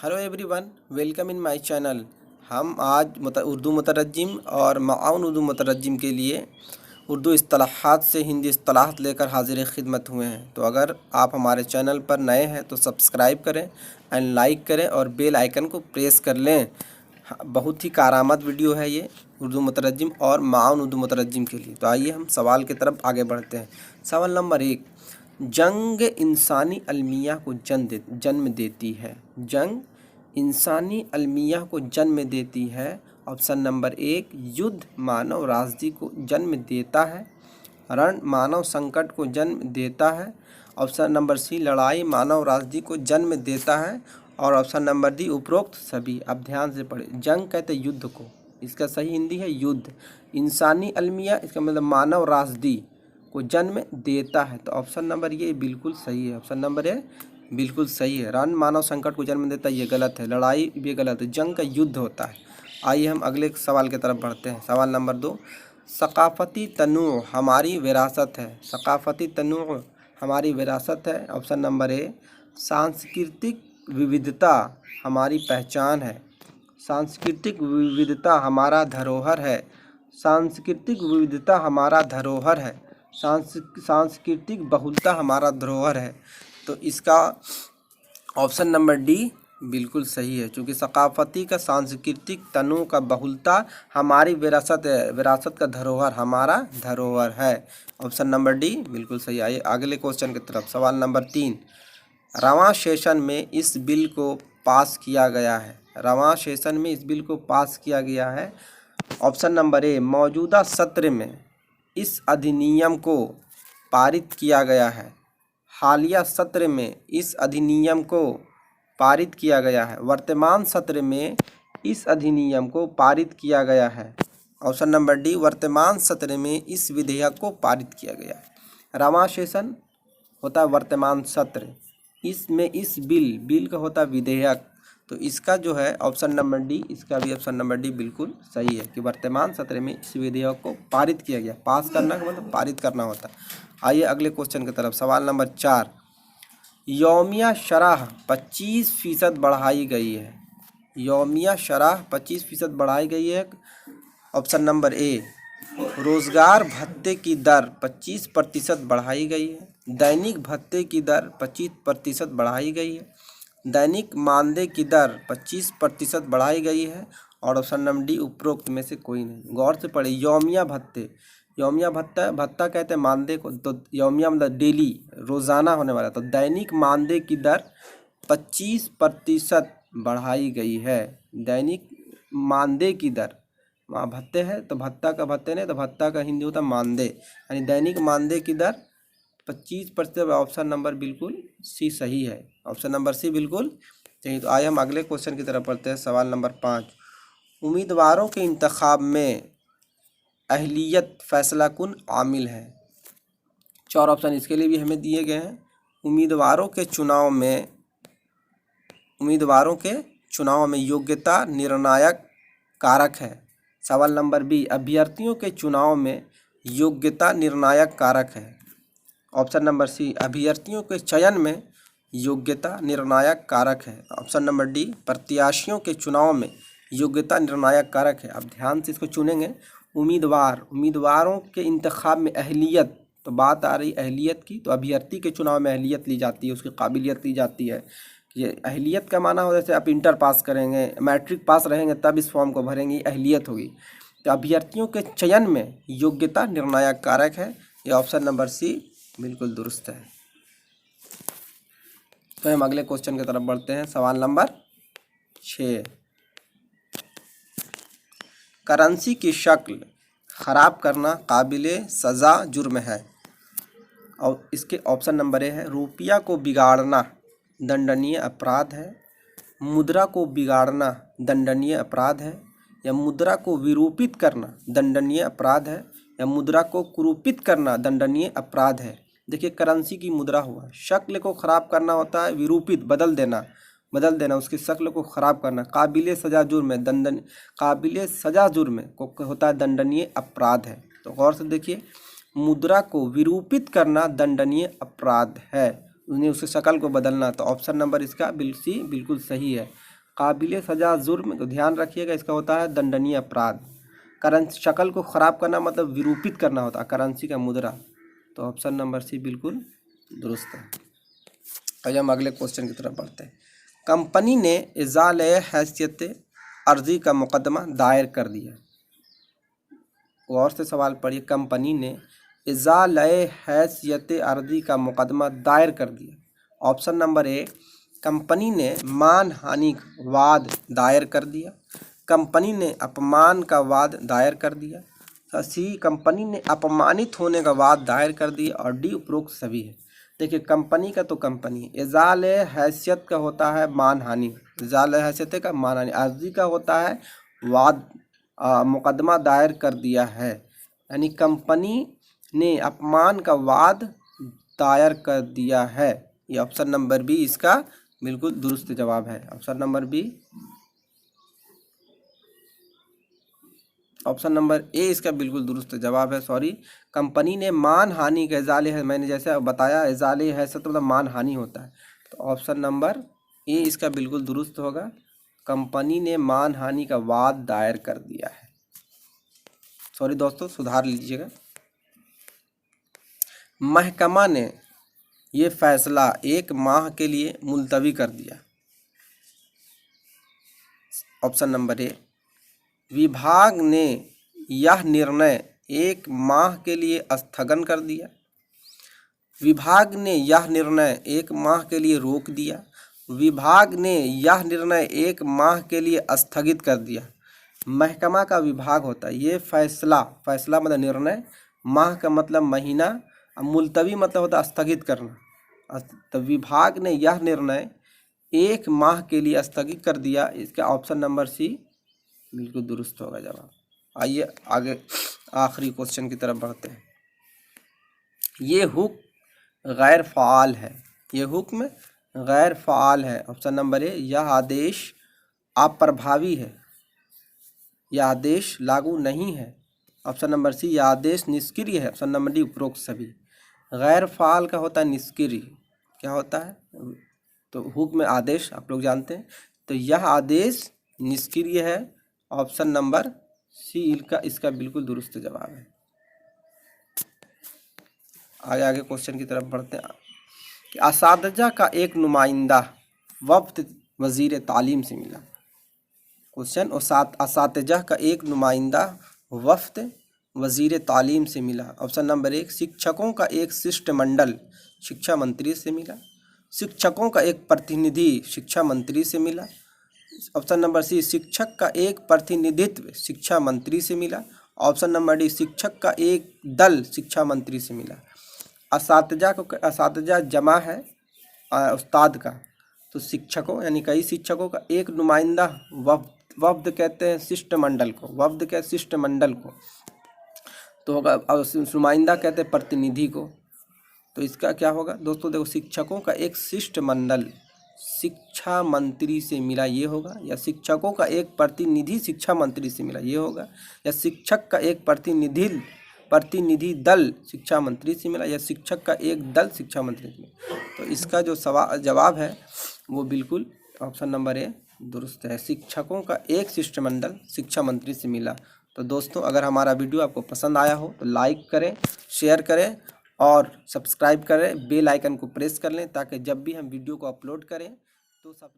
Hello everyone, welcome in my channel. हम आज उर्दू मुतरज्जिम और माउन उर्दू मुतरज्जिम के लिए उर्दू इस्तिलाहात से हिंदी इस्तिलाहात लेकर हाजिर खिदमत हुए हैं। तो अगर आप हमारे चैनल पर नए हैं तो सब्सक्राइब करें एंड लाइक करें और बेल आइकन को प्रेस कर लें। बहुत ही कारआमद वीडियो है ये उर्दू मुतरज्जिम और माउन उर्दू मुतरज्जिम के लिए। तो आइए हम सवाल की तरफ आगे बढ़ते हैं। सवाल नंबर 1, जंग इंसानी अलमिया को जन्म देती है। जंग इंसानी अलमिया को जन्म देती है। ऑप्शन नंबर 1, युद्ध मानव राजदी को जन्म देता है। रण मानव संकट को जन्म देता है। ऑप्शन नंबर सी, लड़ाई मानव राजदी को जन्म देता है। और ऑप्शन नंबर डी, उपरोक्त सभी। अब ध्यान से पढ़े। जंग कहते युद्ध को, इसका सही हिंदी है युद्ध। इंसानी अलमिया, इसका मतलब मानव राजदी को जन्म देता है। तो ऑप्शन नंबर ये बिल्कुल सही है। ऑप्शन नंबर ए बिल्कुल सही है। रण मानव संकट को जन्म देता है, ये गलत है। लड़ाई भी गलत है। जंग का युद्ध होता है। आइए हम अगले सवाल की तरफ बढ़ते हैं। सवाल नंबर 2, सकाफ़ती तनूअ हमारी विरासत है। सकाफ़ती तनूअ हमारी विरासत है। ऑप्शन नंबर ए, सांस्कृतिक विविधता हमारी पहचान है। सांस्कृतिक विविधता हमारा धरोहर है। सांस्कृतिक विविधता हमारा धरोहर है। सांस्कृतिक बहुलता हमारा धरोहर है। तो इसका ऑप्शन नंबर डी बिल्कुल सही है, क्योंकि सकाफ़ती का सांस्कृतिक तनों का बहुलता हमारी विरासत है। विरासत का धरोहर हमारा धरोहर है। ऑप्शन नंबर डी बिल्कुल सही। आइए अगले क्वेश्चन की तरफ। सवाल नंबर 3, रवां सेशन में इस बिल को पास किया गया है। रवां सेशन में इस बिल को पास किया गया है। ऑप्शन नंबर ए, मौजूदा सत्र में इस अधिनियम को पारित किया गया है। हालिया सत्र में इस अधिनियम को पारित किया गया है। वर्तमान सत्र में इस अधिनियम को पारित किया गया है। ऑप्शन नंबर डी, वर्तमान सत्र में इस विधेयक को पारित किया गया है। रवां सेशन होता है वर्तमान सत्र, इसमें इस बिल का होता है विधेयक। तो इसका जो है ऑप्शन नंबर डी, इसका भी ऑप्शन नंबर डी बिल्कुल सही है कि वर्तमान सत्र में इस विधेयक को पारित किया गया। पास करना का मतलब पारित करना होता है। आइए अगले क्वेश्चन की तरफ। सवाल नंबर 4, यौमिया शरह 25% बढ़ाई गई है। यौमिया शरह 25% बढ़ाई गई है। ऑप्शन नंबर ए, रोज़गार भत्ते की दर 25% बढ़ाई गई है। दैनिक भत्ते की दर 25% बढ़ाई गई है। दैनिक मानदेय की दर 25% बढ़ाई गई है। और ऑप्शन नंबर डी, उपरोक्त में से कोई नहीं। गौर से पढ़े। यौमिया भत्ते, यौमिया भत्ता कहते हैं मानदेय को। तो यौमिया मतलब डेली, रोज़ाना होने वाला। तो दैनिक मानदेय की दर 25% बढ़ाई गई है। दैनिक मानदेय की दर, वहाँ भत्ते है तो भत्ता का भत्ते नहीं, तो भत्ता का हिंदी होता है मानदेय, यानी दैनिक मानदेय की दर 25%। ऑप्शन नंबर बिल्कुल सी सही है। ऑप्शन नंबर सी बिल्कुल सही। तो आइए हम अगले क्वेश्चन की तरफ पढ़ते हैं। सवाल नंबर 5, उम्मीदवारों के इंतखाब में अहलियत फैसला कुन आमिल है। 4 ऑप्शन इसके लिए भी हमें दिए गए हैं। उम्मीदवारों के चुनाव में योग्यता निर्णायक कारक है। सवाल नंबर बी, अभ्यर्थियों के चुनाव में योग्यता निर्णायक कारक है। ऑप्शन नंबर सी, अभ्यर्थियों के चयन में योग्यता निर्णायक कारक है। ऑप्शन नंबर डी, प्रत्याशियों के चुनाव में योग्यता निर्णायक कारक है। अब ध्यान से इसको चुनेंगे। उम्मीदवारों के इंतखाब में अहलियत, तो बात आ रही अहलियत की। तो अभ्यर्थी के चुनाव में अहलियत ली जाती है, उसकी काबिलियत ली जाती है। ये अहलियत का माना हो, जैसे आप इंटर पास करेंगे, मैट्रिक पास रहेंगे तब इस फॉर्म को भरेंगे, अहलियत होगी। तो अभ्यर्थियों के चयन में योग्यता निर्णायक कारक है। ये ऑप्शन नंबर सी बिल्कुल दुरुस्त है। तो हम अगले क्वेश्चन की तरफ बढ़ते हैं। सवाल नंबर 6, करेंसी की शक्ल ख़राब करना काबिले सज़ा जुर्म है। और इसके ऑप्शन नंबर ए है, रुपया को बिगाड़ना दंडनीय अपराध है। मुद्रा को बिगाड़ना दंडनीय अपराध है। या मुद्रा को विरूपित करना दंडनीय अपराध है। या मुद्रा को कुरूपित करना दंडनीय अपराध है। देखिए, करेंसी की मुद्रा हुआ, शक्ल को ख़राब करना होता है विरूपित, बदल देना, उसकी शक्ल को ख़राब करना। काबिले सज़ा जुर्म है, काबिले सज़ा जुर्म को होता है दंडनीय अपराध है। तो गौर से देखिए, मुद्रा को विरूपित करना दंडनीय अपराध है, उन्हें उसकी शक्ल को बदलना। तो ऑप्शन नंबर इसका बिल्कुल सही है। काबिल सजा जुर्म, तो ध्यान रखिएगा इसका होता है दंडनीय अपराध। करेंसी, शक्ल को ख़राब करना मतलब विरूपित करना होता है, करेंसी का मुद्रा। तो ऑप्शन नंबर सी बिल्कुल दुरुस्त है। आइए हम अगले क्वेश्चन की तरफ बढ़ते हैं। कंपनी ने इज़ाल हैसियत अर्जी का मुकदमा दायर कर दिया। गौर से सवाल पढ़िए। कंपनी ने इज़ाल हैसियत अर्जी का मुकदमा दायर कर दिया। ऑप्शन नंबर ए, कंपनी ने मानहानि का वाद दायर कर दिया। कंपनी ने अपमान का वाद दायर कर दिया। सी, कंपनी ने अपमानित होने का वाद दायर कर दिया। और डी, उपरोक्त सभी है। देखिए, कंपनी का तो कंपनी, इज़ाल हैसियत का होता है मानहानि, इज़ाल हैसियत का मानहानि, अर्जी का होता है वाद, मुकदमा दायर कर दिया है। यानी कंपनी ने अपमान का वाद दायर कर दिया है। ये ऑप्शन नंबर बी इसका बिल्कुल दुरुस्त जवाब है। Option number B, option number A इसका बिल्कुल दुरुस्त जवाब है। सॉरी, कंपनी ने मानहानि का इज़ाले है, मैंने जैसे बताया इज़ाले है तो मतलब मानहानि होता है। तो ऑप्शन नंबर ए इसका बिल्कुल दुरुस्त होगा। कंपनी ने मानहानि का वाद दायर कर दिया है। सॉरी दोस्तों, सुधार लीजिएगा। महकमा ने ये फैसला 1 माह के लिए मुलतवी कर दिया। ऑप्शन नंबर ए, विभाग ने यह निर्णय 1 माह के लिए स्थगन कर दिया। विभाग ने यह निर्णय 1 माह के लिए रोक दिया। विभाग ने यह निर्णय 1 माह के लिए स्थगित कर दिया। महकमा का विभाग होता है। ये फैसला, फैसला मतलब निर्णय, माह का मतलब महीना, मुलतवी मतलब होता है स्थगित करना। तो विभाग ने यह निर्णय 1 माह के लिए स्थगित कर दिया। इसका ऑप्शन नंबर सी बिल्कुल दुरुस्त होगा जवाब। आइए आगे आखिरी क्वेश्चन की तरफ बढ़ते हैं। ये हुक्म गैर फ़ाल है। ये हुक्म गैर फ़ाल है। ऑप्शन नंबर ए, यह आदेश अप्रभावी है। यह आदेश लागू नहीं है। ऑप्शन नंबर सी, यह आदेश निष्क्रिय है। ऑप्शन नंबर डी, उपरोक्त सभी। गैर फ़ाल का होता है निष्क्रिय। क्या होता है? तो हुक्म आदेश आप लोग जानते हैं। तो यह आदेश निष्क्रिय है। ऑप्शन नंबर सी इसका बिल्कुल दुरुस्त जवाब है। आगे क्वेश्चन की तरफ बढ़ते हैं कि असातिज़ा का एक नुमाइंदा वफ़द वज़ीर तालीम से मिला। क्वेश्चन, असातिज़ा का एक नुमाइंदा वफ़द वज़ीर तालीम से मिला। ऑप्शन नंबर 1, शिक्षकों का एक शिष्टमंडल शिक्षा मंत्री से मिला। शिक्षकों का एक प्रतिनिधि शिक्षा मंत्री से मिला। ऑप्शन नंबर सी, शिक्षक का एक प्रतिनिधित्व शिक्षा मंत्री से मिला। ऑप्शन नंबर डी, शिक्षक का एक दल शिक्षा मंत्री से मिला। असातिज़ा जमा है उस्ताद का, तो शिक्षकों यानी कई शिक्षकों का एक नुमाइंदा वफ़द कहते हैं शिष्टमंडल को, वफ़द के शिष्टमंडल को, तो होगा नुमाइंदा कहते हैं प्रतिनिधि को। तो इसका क्या होगा दोस्तों? देखो, शिक्षकों का एक शिष्टमंडल शिक्षा मंत्री से मिला, ये होगा। या शिक्षकों का एक प्रतिनिधि शिक्षा मंत्री से मिला, ये होगा। या शिक्षक का एक प्रतिनिधि दल शिक्षा मंत्री से मिला। या शिक्षक का एक दल शिक्षा मंत्री से मिला। तो इसका जो जवाब है वो बिल्कुल ऑप्शन नंबर ए दुरुस्त है। शिक्षकों का एक शिष्टमंडल शिक्षा मंत्री से मिला। तो दोस्तों, अगर हमारा वीडियो आपको पसंद आया हो तो लाइक करें, शेयर करें और सब्सक्राइब करें, बेल आइकन को प्रेस कर लें ताकि जब भी हम वीडियो को अपलोड करें तो सब